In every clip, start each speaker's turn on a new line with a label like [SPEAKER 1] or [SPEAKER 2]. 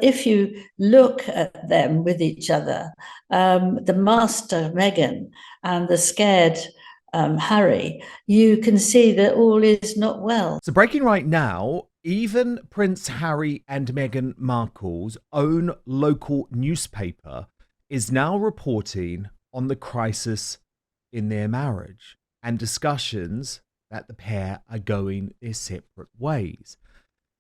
[SPEAKER 1] But if you look at them with each other, the master Meghan and the scared Harry, you can see that all is not well.
[SPEAKER 2] So breaking right now, even Prince Harry and Meghan Markle's own local newspaper is now reporting on the crisis in their marriage and discussions that the pair are going their separate ways.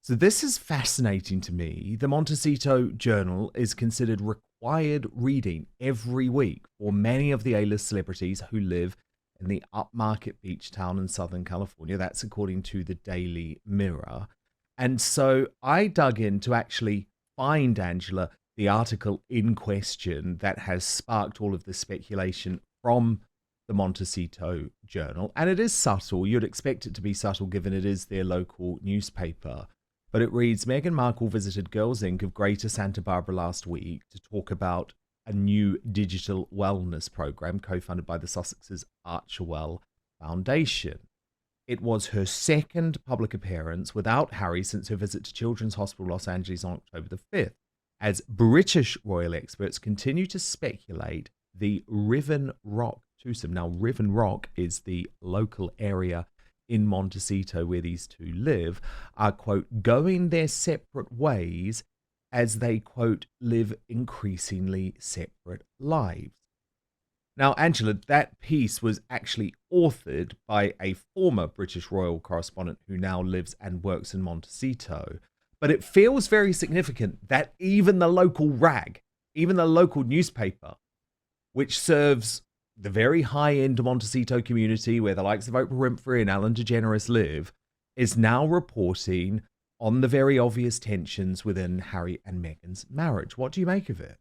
[SPEAKER 2] So this is fascinating to me. The Montecito Journal is considered required reading every week for many of the A-list celebrities who live in the upmarket beach town in Southern California. That's according to the Daily Mirror. And so I dug in to actually find, Angela, the article in question that has sparked all of the speculation from the Montecito Journal. And it is subtle. You'd expect it to be subtle given it is their local newspaper. But it reads, Meghan Markle visited Girls Inc. of Greater Santa Barbara last week to talk about a new digital wellness program co-funded by the Sussex's Archerwell Foundation. It was her second public appearance without Harry since her visit to Children's Hospital Los Angeles on October the 5th, as British royal experts continue to speculate the Riven Rock twosome. Now, Riven Rock is the local area in Montecito where these two live, are, quote, going their separate ways as they, quote, live increasingly separate lives. Now, Angela, that piece was actually authored by a former British royal correspondent who now lives and works in Montecito. But it feels very significant that even the local rag, even the local newspaper, which serves the very high-end Montecito community where the likes of Oprah Winfrey and Ellen DeGeneres live, is now reporting on the very obvious tensions within Harry and Meghan's marriage. What do you make of it?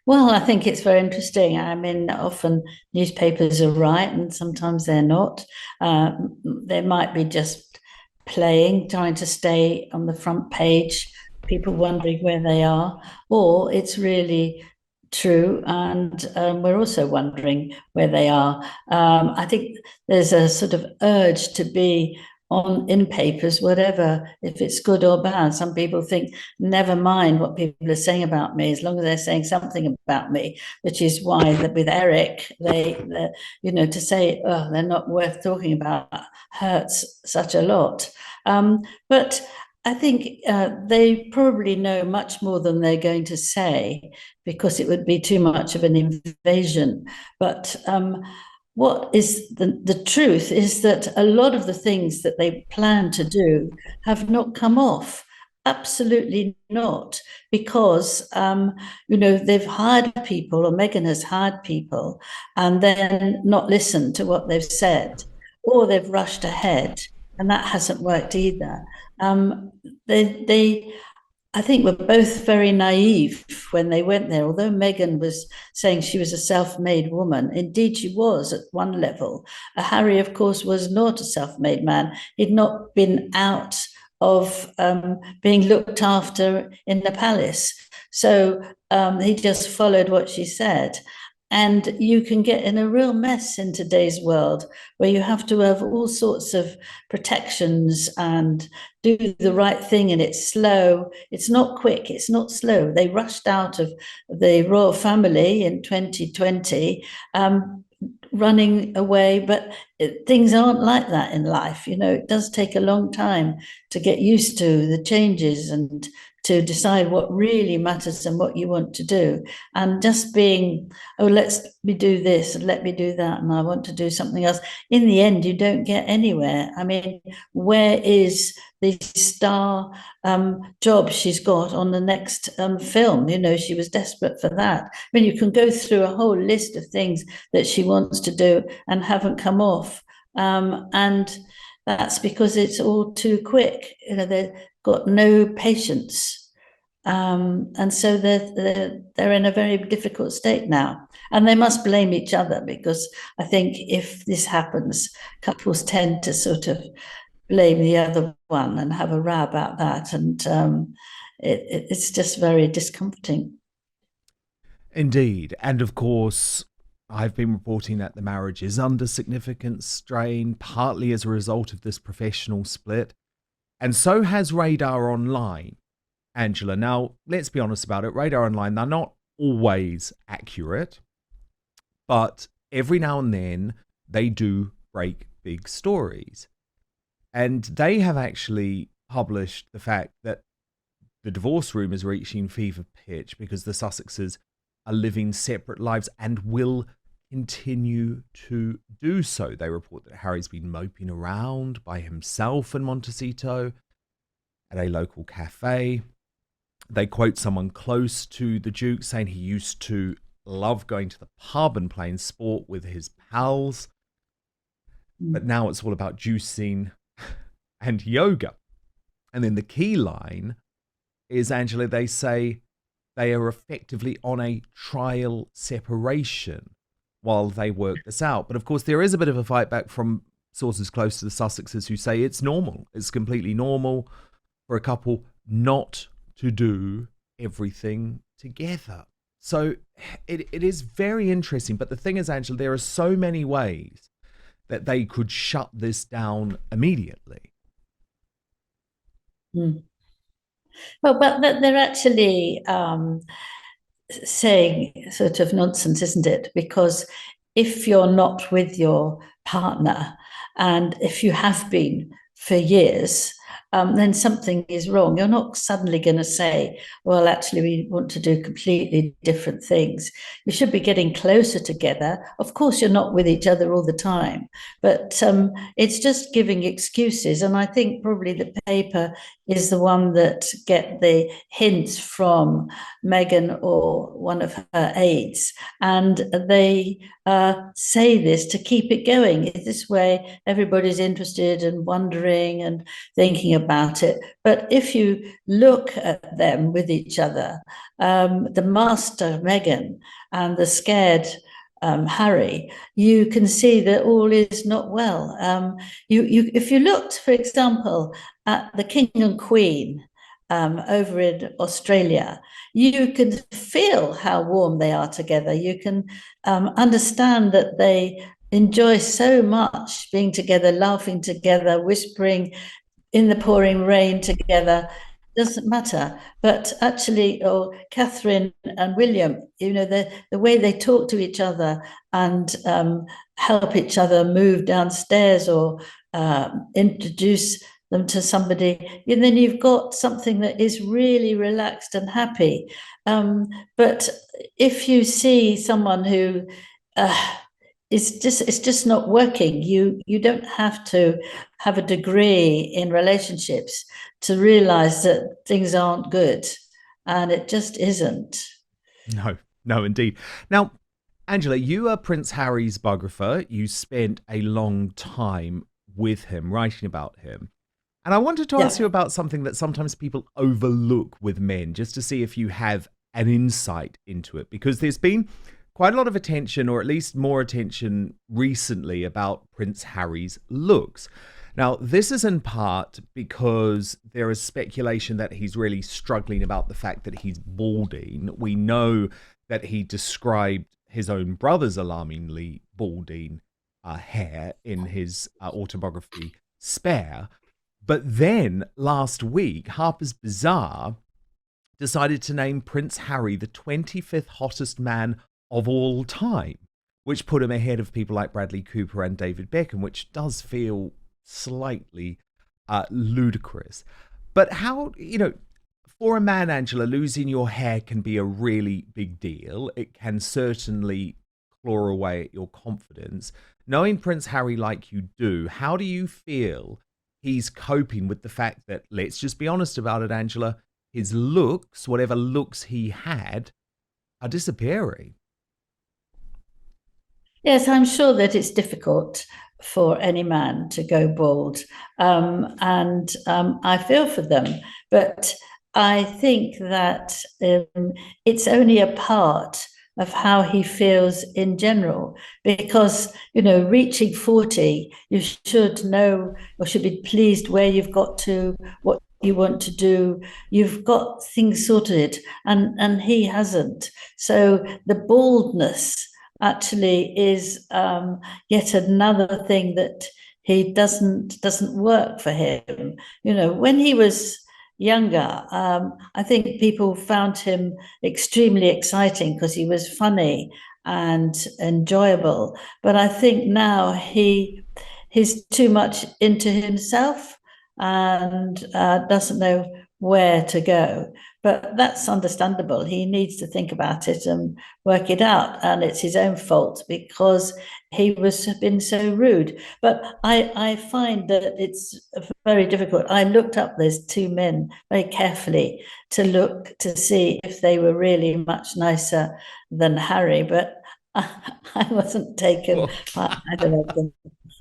[SPEAKER 1] Well, I think it's very interesting. I mean, often newspapers are right and sometimes they're not. They might be just playing, trying to stay on the front page, people wondering where they are, or it's really true, and we're also wondering where they are. I think there's a sort of urge to be on in papers, whatever, if it's good or bad. Some people think, never mind what people are saying about me, as long as they're saying something about me, which is why with Eric, to say, oh, they're not worth talking about hurts such a lot. But I think they probably know much more than they're going to say because it would be too much of an invasion. But what is the truth is that a lot of the things that they plan to do have not come off. Absolutely not, because they've hired people, or Meghan has hired people, and then not listened to what they've said, or they've rushed ahead, and that hasn't worked either. They I think were both very naive when they went there. Although Meghan was saying she was a self-made woman, indeed she was at one level. Harry, of course, was not a self-made man. He'd not been out of being looked after in the palace. So he just followed what she said. And you can get in a real mess in today's world where you have to have all sorts of protections and do the right thing, and it's slow. It's not quick. It's not slow. They rushed out of the royal family in 2020, running away, but things aren't like that in life. It does take a long time to get used to the changes and to decide what really matters and what you want to do. And just being, oh, let me do this and let me do that, and I want to do something else. In the end, you don't get anywhere. I mean, where is the star job she's got on the next film? She was desperate for that. I mean, you can go through a whole list of things that she wants to do and haven't come off. And that's because it's all too quick. They've got no patience. And so they're in a very difficult state now. And they must blame each other, because I think if this happens, couples tend to sort of blame the other one and have a row about that. And it's just very discomforting.
[SPEAKER 2] Indeed. And of course, I've been reporting that the marriage is under significant strain, partly as a result of this professional split. And so has Radar Online. Angela. Now, let's be honest about it. Radar Online, they're not always accurate, but every now and then they do break big stories. And they have actually published the fact that the divorce room is reaching fever pitch because the Sussexes are living separate lives and will continue to do so. They report that Harry's been moping around by himself in Montecito at a local cafe. They quote someone close to the Duke saying he used to love going to the pub and playing sport with his pals, but now it's all about juicing and yoga. And then the key line is, Angela, they say they are effectively on a trial separation while they work this out. But of course, there is a bit of a fight back from sources close to the Sussexes who say it's normal. It's completely normal for a couple not to do everything together. So it is very interesting. But the thing is, Angela, there are so many ways that they could shut this down immediately.
[SPEAKER 1] Well, but they're actually saying sort of nonsense, isn't it? Because if you're not with your partner, and if you have been for years, then something is wrong. You're not suddenly going to say, well, actually, we want to do completely different things. You should be getting closer together. Of course, you're not with each other all the time, but it's just giving excuses. And I think probably the paper is the one that get the hints from Meghan or one of her aides. And they say this to keep it going. This way, everybody's interested and wondering and thinking about it. But if you look at them with each other, the master Meghan and the scared Harry, you can see that all is not well. If you looked, for example, at the King and Queen over in Australia, you can feel how warm they are together. You can understand that they enjoy so much being together, laughing together, whispering in the pouring rain together. Doesn't matter. But actually, Catherine and William, the way they talk to each other and help each other move downstairs or introduce them to somebody, and then you've got something that is really relaxed and happy. But if you see someone who it's just not working, you don't have to have a degree in relationships to realize that things aren't good, and it just isn't.
[SPEAKER 2] No, indeed. Now, Angela, you are Prince Harry's biographer. You spent a long time with him, writing about him. And I wanted to ask you about something that sometimes people overlook with men, just to see if you have an insight into it, because there's been quite a lot of attention, or at least more attention recently, about Prince Harry's looks. Now, this is in part because there is speculation that he's really struggling about the fact that he's balding. We know that he described his own brother's alarmingly balding hair in his autobiography, Spare. But then last week, Harper's Bazaar decided to name Prince Harry the 25th hottest man of all time, which put him ahead of people like Bradley Cooper and David Beckham, which does feel slightly ludicrous. But how, for a man, Angela, losing your hair can be a really big deal. It can certainly claw away at your confidence. Knowing Prince Harry like you do, how do you feel he's coping with the fact that, let's just be honest about it, Angela, his looks, whatever looks he had, are disappearing?
[SPEAKER 1] Yes, I'm sure that it's difficult for any man to go bald. And I feel for them. But I think that it's only a part of how he feels in general, because, reaching 40, you should know or should be pleased where you've got to, what you want to do. You've got things sorted, and he hasn't. So the baldness actually is yet another thing that he doesn't work for him. When he was younger. I think people found him extremely exciting because he was funny and enjoyable. But I think now he's too much into himself and doesn't know where to go. But that's understandable. He needs to think about it and work it out. And it's his own fault because he was been so rude. But I find that it's very difficult. I looked up those two men very carefully to look to see if they were really much nicer than Harry, but I wasn't taken
[SPEAKER 2] Well,
[SPEAKER 1] by either of them.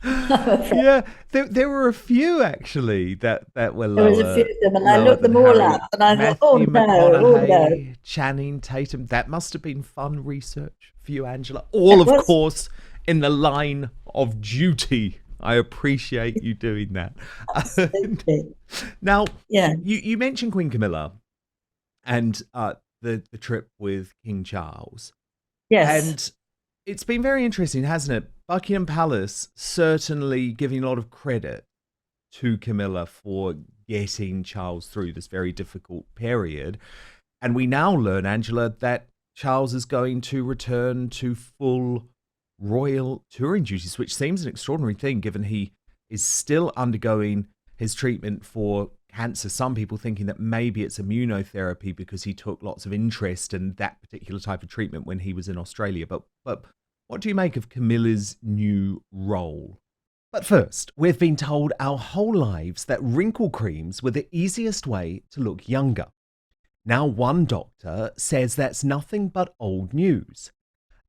[SPEAKER 1] I'm afraid.
[SPEAKER 2] yeah, there were a few actually that were
[SPEAKER 1] There was a few
[SPEAKER 2] lower
[SPEAKER 1] of them, and I
[SPEAKER 2] lower
[SPEAKER 1] looked
[SPEAKER 2] than
[SPEAKER 1] them all up,
[SPEAKER 2] Harry.
[SPEAKER 1] and I thought, oh
[SPEAKER 2] Matthew
[SPEAKER 1] no, oh no.
[SPEAKER 2] McConaughey, Channing Tatum. That must have been fun research for you, Angela. All,
[SPEAKER 1] It
[SPEAKER 2] of
[SPEAKER 1] was
[SPEAKER 2] course, in the line of duty. I appreciate you doing that.
[SPEAKER 1] absolutely,
[SPEAKER 2] Now,
[SPEAKER 1] yeah,
[SPEAKER 2] you mentioned Queen Camilla and the trip with King Charles.
[SPEAKER 1] yes,
[SPEAKER 2] And it's been very interesting, hasn't it? Buckingham Palace certainly giving a lot of credit to Camilla for getting Charles through this very difficult period. And we now learn, Angela, that Charles is going to return to full royal touring duties, which seems an extraordinary thing given he is still undergoing his treatment for cancer. Some people thinking that maybe it's immunotherapy because he took lots of interest in that particular type of treatment when he was in Australia. But what do you make of Camilla's new role? But first, we've been told our whole lives that wrinkle creams were the easiest way to look younger. Now one doctor says that's nothing but old news.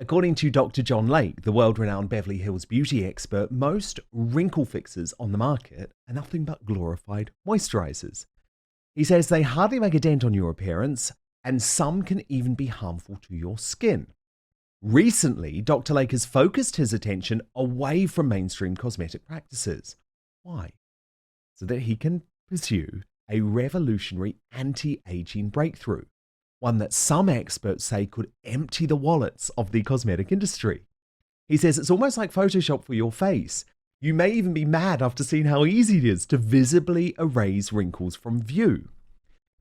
[SPEAKER 2] According to Dr. John Lake, the world-renowned Beverly Hills beauty expert, most wrinkle fixers on the market are nothing but glorified moisturizers. He says they hardly make a dent on your appearance, and some can even be harmful to your skin. Recently, Dr. Lake has focused his attention away from mainstream cosmetic practices. Why? So that he can pursue a revolutionary anti-aging breakthrough, one that some experts say could empty the wallets of the cosmetic industry. He says it's almost like Photoshop for your face. You may even be mad after seeing how easy it is to visibly erase wrinkles from view.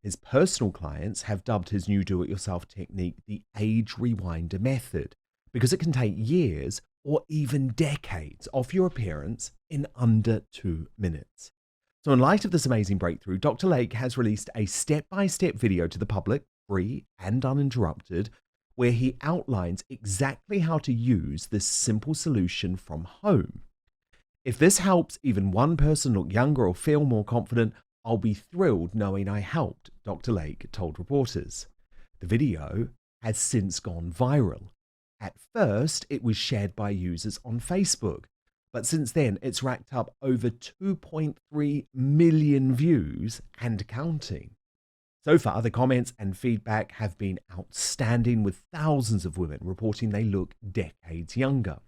[SPEAKER 2] His personal clients have dubbed his new do-it-yourself technique the age rewinder method because it can take years or even decades off your appearance in under 2 minutes. So in light of this amazing breakthrough, Dr. Lake has released a step-by-step video to the public, free and uninterrupted, where he outlines exactly how to use this simple solution from home. If this helps even one person look younger or feel more confident, I'll be thrilled knowing I helped, Dr. Lake told reporters. The video has since gone viral. At first, it was shared by users on Facebook, but since then, it's racked up over 2.3 million views and counting. So far, the comments and feedback have been outstanding, with thousands of women reporting they look decades younger.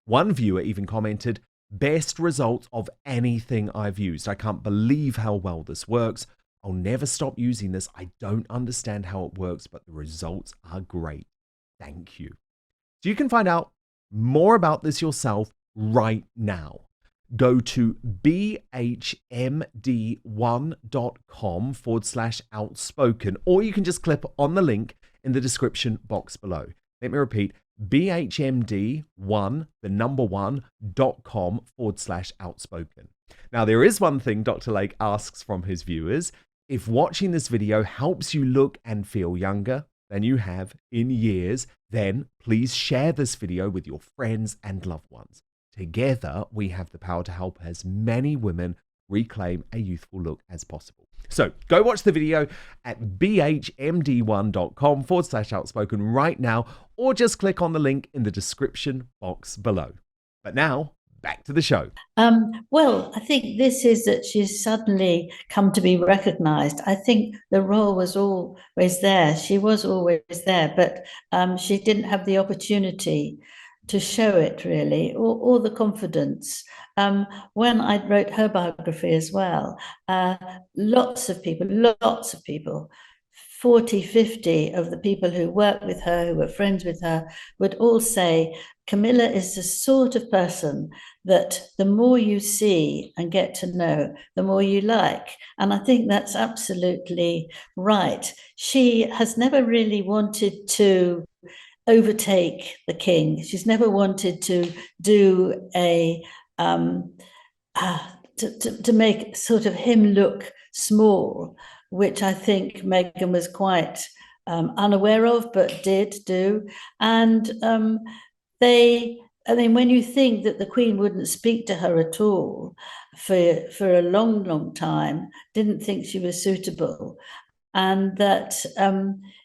[SPEAKER 2] One viewer even commented, "Best results of anything I've used. I can't believe how well this works. I'll never stop using this. I don't understand how it works, but the results are great. Thank you." So you can find out more about this yourself right now. Go to bhmd1.com/outspoken, or you can just click on the link in the description box below. Let me repeat, bhmd1.com/outspoken. Now, there is one thing Dr. Lake asks from his viewers. If watching this video helps you look and feel younger than you have in years, then please share this video with your friends and loved ones. Together, we have the power to help as many women reclaim a youthful look as possible. So go watch the video at bhmd1.com/outspoken right now, or just click on the link in the description box below. But now, back to the show.
[SPEAKER 1] Well, I think this is that she's suddenly come to be recognized. I think the role was always there. She was always there, but she didn't have the opportunity to show it really, or the confidence. When I wrote her biography as well, lots of people 40, 50 of the people who worked with her, who were friends with her, would all say, Camilla is the sort of person that the more you see and get to know, the more you like. And I think that's absolutely right. She has never really wanted to overtake the king. She's never wanted to do to make sort of him look small, which I think Meghan was quite unaware of, but did do. And I mean, when you think that the Queen wouldn't speak to her at all for a long, long time, didn't think she was suitable, and that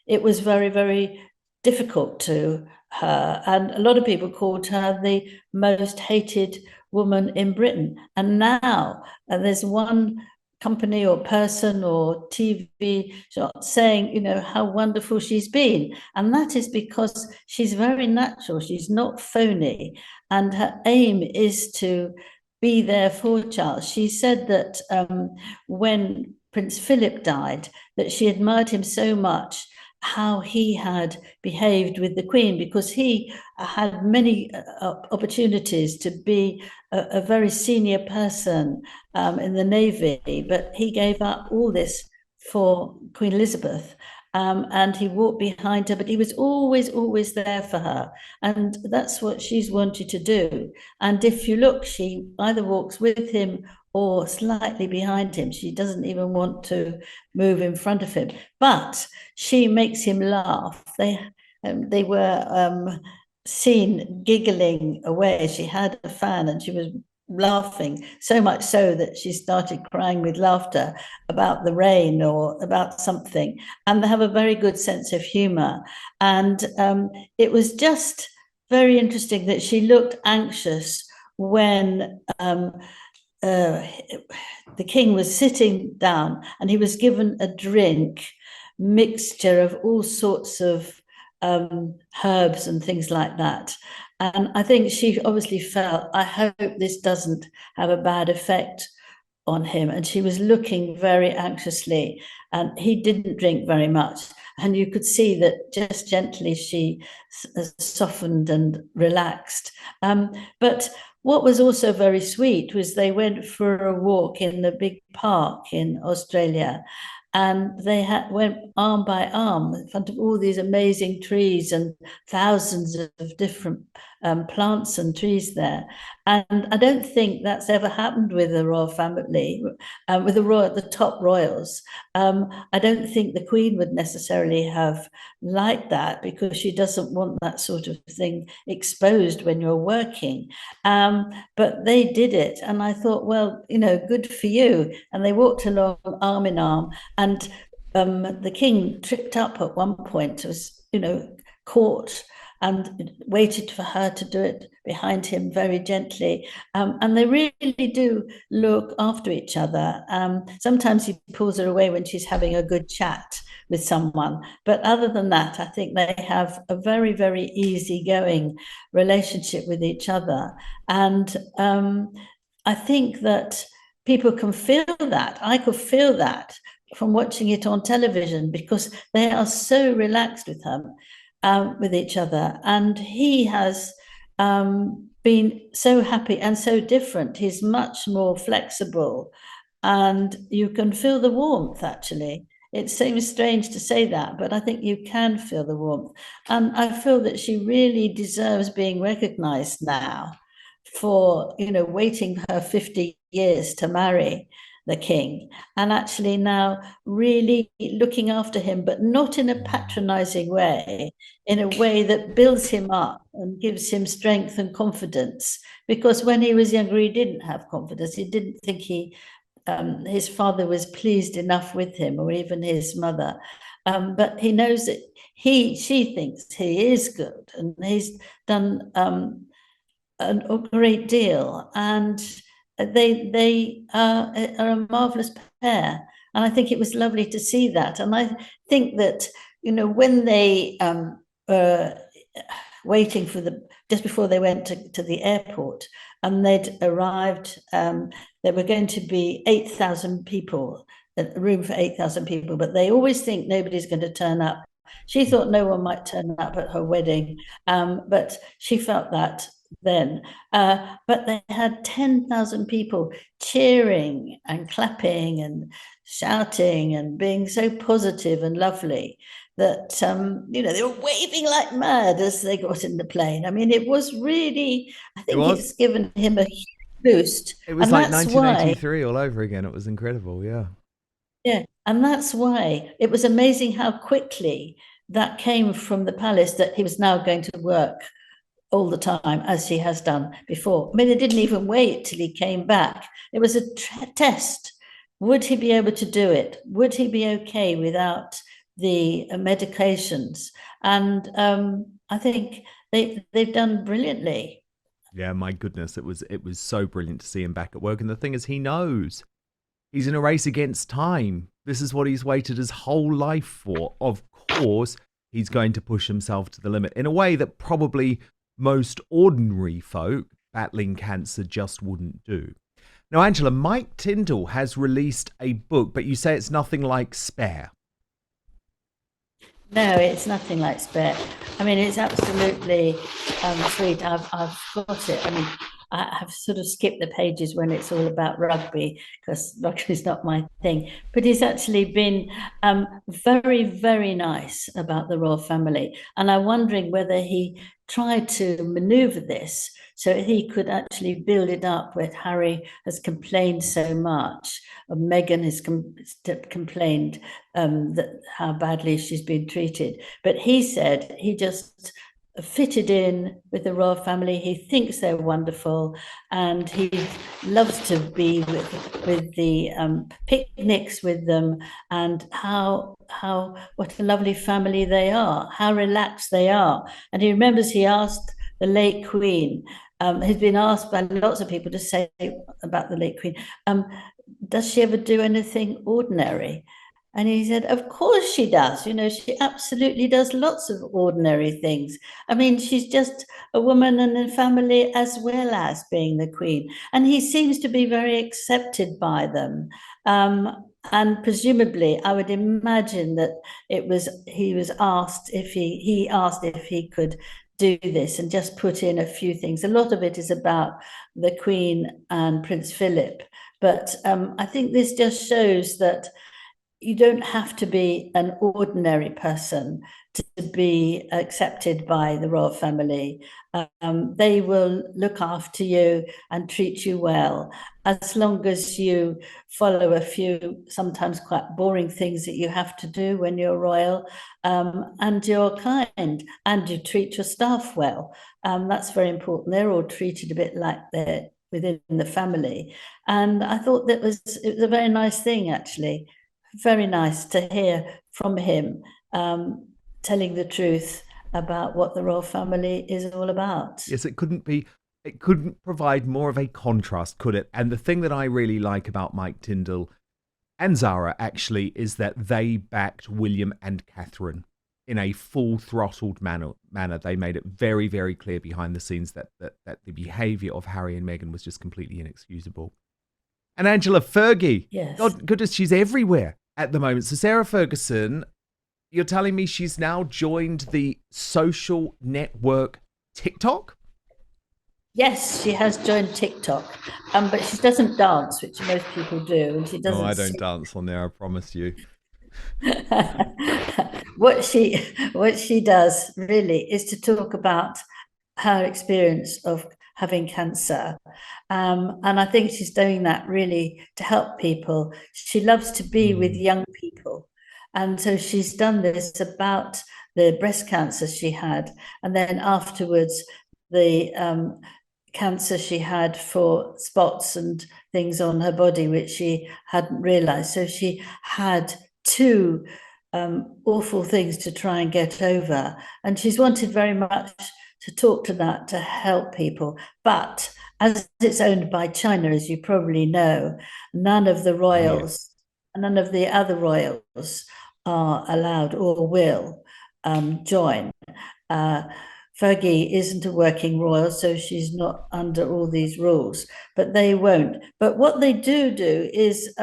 [SPEAKER 1] it was very, very difficult to her. And a lot of people called her the most hated woman in Britain. And now there's one company or person or TV shot saying, you know, how wonderful she's been. And that is because she's very natural. She's not phony. And her aim is to be there for Charles. She said that when Prince Philip died, that she admired him so much how he had behaved with the Queen, because he had many opportunities to be a very senior person in the Navy, but he gave up all this for Queen Elizabeth. And he walked behind her, but he was always, always there for her. And that's what she's wanted to do. And if you look, she either walks with him or slightly behind him. She doesn't even want to move in front of him, but she makes him laugh. They were seen giggling away. She had a fan and she was laughing, so much so that she started crying with laughter about the rain or about something. And they have a very good sense of humor. And it was just very interesting that she looked anxious when the king was sitting down and he was given a drink mixture of all sorts of herbs and things like that. And I think she obviously felt, I hope this doesn't have a bad effect on him. And she was looking very anxiously, and he didn't drink very much. And you could see that just gently she softened and relaxed. But what was also very sweet was they went for a walk in the big park in Australia, and they went arm by arm in front of all these amazing trees and thousands of different plants and trees there. And I don't think that's ever happened with the royal family, with the top royals. I don't think the Queen would necessarily have liked that, because she doesn't want that sort of thing exposed when you're working. But they did it, and I thought, well, you know, good for you. And they walked along arm in arm, and the king tripped up at one point, was, you know, caught, and waited for her to do it behind him very gently. And they really do look after each other. Sometimes he pulls her away when she's having a good chat with someone. But other than that, I think they have a very, very easygoing relationship with each other. And I think that people can feel that. I could feel that from watching it on television, because they are so relaxed with him. With each other, and he has been so happy and so different. He's much more flexible, and you can feel the warmth. Actually, it seems strange to say that, but I think you can feel the warmth, and I feel that she really deserves being recognized now for, you know, waiting her 50 years to marry the king, and actually now really looking after him, but not in a patronizing way, in a way that builds him up and gives him strength and confidence. Because when he was younger, he didn't have confidence. He didn't think his father was pleased enough with him, or even his mother. But he knows that she thinks he is good, and he's done a great deal. And they are a marvelous pair, and I think it was lovely to see that. And I think that, you know, when they were waiting for just before they went to the airport, and they'd arrived, there were going to be 8,000 people a room for 8,000 people, but they always think nobody's going to turn up. She thought no one might turn up at her wedding, but she felt that then. But they had 10,000 people cheering and clapping and shouting and being so positive and lovely that they were waving like mad as they got in the plane. I mean, it was really, I think it's given him a huge boost.
[SPEAKER 2] It was like 1983 all over again. It was incredible, yeah.
[SPEAKER 1] Yeah, and that's why it was amazing how quickly that came from the palace that he was now going to work all the time as he has done before. I mean, they didn't even wait till he came back. It was a test. Would he be able to do it? Would he be okay without the medications? And I think they've done brilliantly.
[SPEAKER 2] Yeah, my goodness, it was so brilliant to see him back at work. And the thing is, he knows he's in a race against time. This is what he's waited his whole life for. Of course, he's going to push himself to the limit in a way that probably most ordinary folk battling cancer just wouldn't do. Now, Angela, Mike Tindall has released a book, but you say it's nothing like Spare.
[SPEAKER 1] No, it's nothing like Spare. I mean, it's absolutely sweet. I've got it. I mean, I have sort of skipped the pages when it's all about rugby because rugby is not my thing. But he's actually been very, very nice about the royal family. And I'm wondering whether he tried to maneuver this so he could actually build it up where Harry has complained so much. Meghan has complained that how badly she's been treated. But he said he just fitted in with the royal family. He thinks they're wonderful, and he loves to be with the picnics with them, and what a lovely family they are, how relaxed they are. And he remembers he asked the late Queen. He's been asked by lots of people to say about the late Queen, does she ever do anything ordinary? And he said, of course she does. She absolutely does lots of ordinary things. I mean, she's just a woman and a family as well as being the Queen. And he seems to be very accepted by them. And presumably, I would imagine that he was asked if he asked if he could do this and just put in a few things. A lot of it is about the Queen and Prince Philip. But I think this just shows that you don't have to be an ordinary person to be accepted by the royal family. They will look after you and treat you well, as long as you follow a few sometimes quite boring things that you have to do when you're royal, and you're kind and you treat your staff well. That's very important. They're all treated a bit like they're within the family. And I thought it was a very nice thing, actually. Very nice to hear from him, telling the truth about what the royal family is all about.
[SPEAKER 2] Yes, it couldn't provide more of a contrast, could it? And the thing that I really like about Mike Tindall and Zara actually is that they backed William and Catherine in a full throttled manner. They made it very, very clear behind the scenes that the behavior of Harry and Meghan was just completely inexcusable. And Angela, Fergie,
[SPEAKER 1] yes.
[SPEAKER 2] God goodness, she's everywhere at the moment. So Sarah Ferguson, you're telling me she's now joined the social network TikTok?
[SPEAKER 1] Yes, she has joined TikTok, but she doesn't dance, which most people do, and she doesn't.
[SPEAKER 2] Oh, I don't dance on there, I promise you.
[SPEAKER 1] What she does really is to talk about her experience of having cancer. And I think she's doing that really to help people. She loves to be with young people. And so she's done this about the breast cancer she had. And then afterwards, the cancer she had for spots and things on her body, which she hadn't realized. So she had two awful things to try and get over. And she's wanted very much to talk to that, to help people. But as it's owned by China, as you probably know, none of the royals, none of the other royals are allowed or will join. Fergie isn't a working royal, so she's not under all these rules, but they won't. But what they do is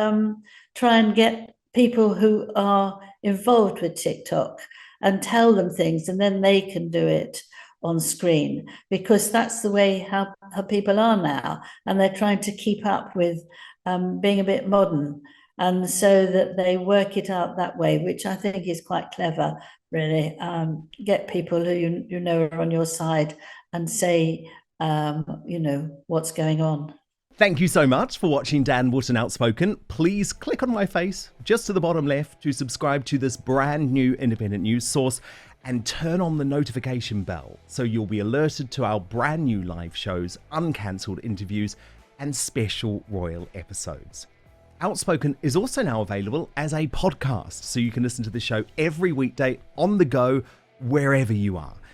[SPEAKER 1] try and get people who are involved with TikTok and tell them things, and then they can do it on screen, because that's the way how people are now, and they're trying to keep up with being a bit modern, and so that they work it out that way, which I think is quite clever, really. Get people who you know are on your side and say, what's going on.
[SPEAKER 2] Thank you so much for watching Dan Wootton Outspoken. Please click on my face just to the bottom left to subscribe to this brand new independent news source, and turn on the notification bell so you'll be alerted to our brand new live shows, uncancelled interviews, and special royal episodes. Outspoken is also now available as a podcast, so you can listen to the show every weekday on the go, wherever you are.